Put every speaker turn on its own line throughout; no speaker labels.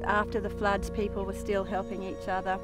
after the floods, people were still helping each other.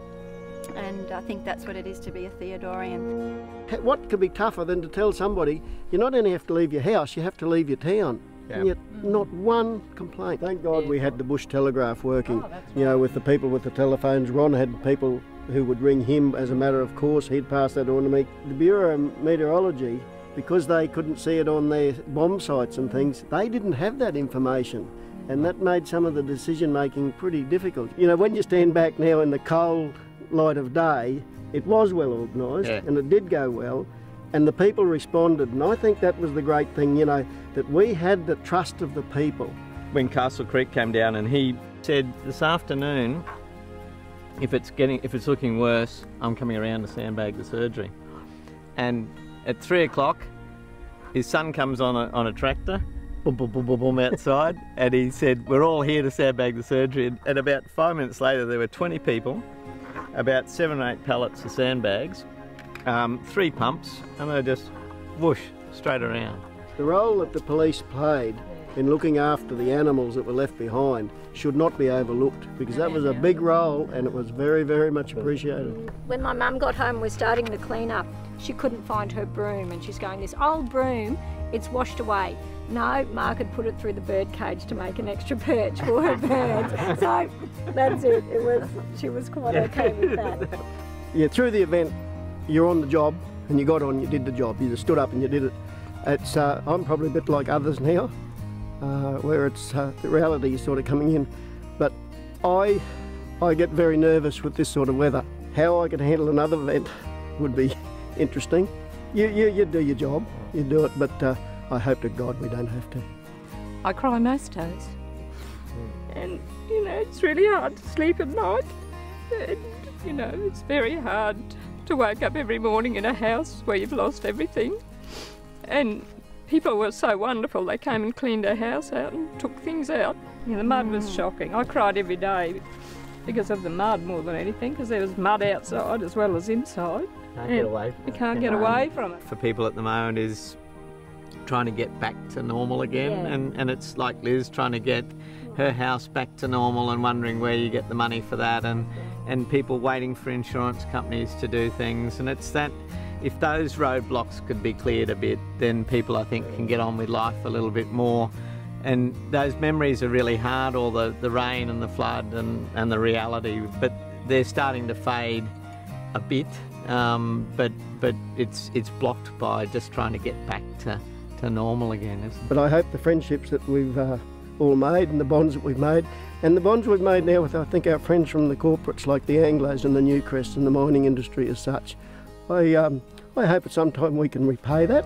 And I think that's what it is to be a Theodorian.
What could be tougher than to tell somebody, you not only have to leave your house, you have to leave your town. Yeah. And yet not one complaint. Thank God we had the bush telegraph working, you know, with the people with the telephones. Ron had people who would ring him as a matter of course. He'd pass that on to me. The Bureau of Meteorology, because they couldn't see it on their bomb sites and things, they didn't have that information. And that made some of the decision making pretty difficult. You know, when you stand back now in the cold light of day, it was well organised, and it did go well, and the people responded, and I think that was the great thing, you know, that we had the trust of the people.
When Castle Creek came down, and he said, this afternoon, if it's looking worse, I'm coming around to sandbag the surgery. And at 3 o'clock, his son comes on a tractor, boom, boom, boom, boom, boom, outside, and he said, we're all here to sandbag the surgery. And about 5 minutes later, there were 20 people, about 7 or 8 pallets of sandbags, 3 pumps, and they just whoosh straight around.
The role that the police played in looking after the animals that were left behind should not be overlooked, because that was a big role and it was very, very much appreciated.
When my mum got home, we're starting the clean up, she couldn't find her broom, and she's going, this old broom, it's washed away. No, Mark had put it through the bird cage to make an extra perch for her birds. So that's it. She was quite okay with that.
Yeah, through the event, you're on the job and you got on, you did the job. You just stood up and you did it. It's I'm probably a bit like others now, where it's the reality is sort of coming in. But I get very nervous with this sort of weather. How I could handle another event would be interesting. You do your job, you do it, but I hope to God we don't have to.
I cry most days. And, you know, it's really hard to sleep at night. And, you know, it's very hard to wake up every morning in a house where you've lost everything. And people were so wonderful. They came and cleaned our house out and took things out. You know, the mud was shocking. I cried every day because of the mud more than anything, because there was mud outside as well as inside. You can't get away from it.
For people at the moment is trying to get back to normal again, and it's like Liz trying to get her house back to normal and wondering where you get the money for that, and people waiting for insurance companies to do things. And it's that, if those roadblocks could be cleared a bit, then people, I think, can get on with life a little bit more. And those memories are really hard, all the rain and the flood and the reality, but they're starting to fade a bit, but it's blocked by just trying to get back to normal again, isn't it?
But I hope the friendships that we've all made and the bonds that we've made, and the bonds we've made now with, I think, our friends from the corporates like the Anglos and the Newcrests and the mining industry as such, I hope at some time we can repay that,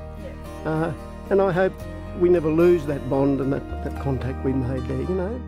and I hope we never lose that bond and that contact we made there, you know.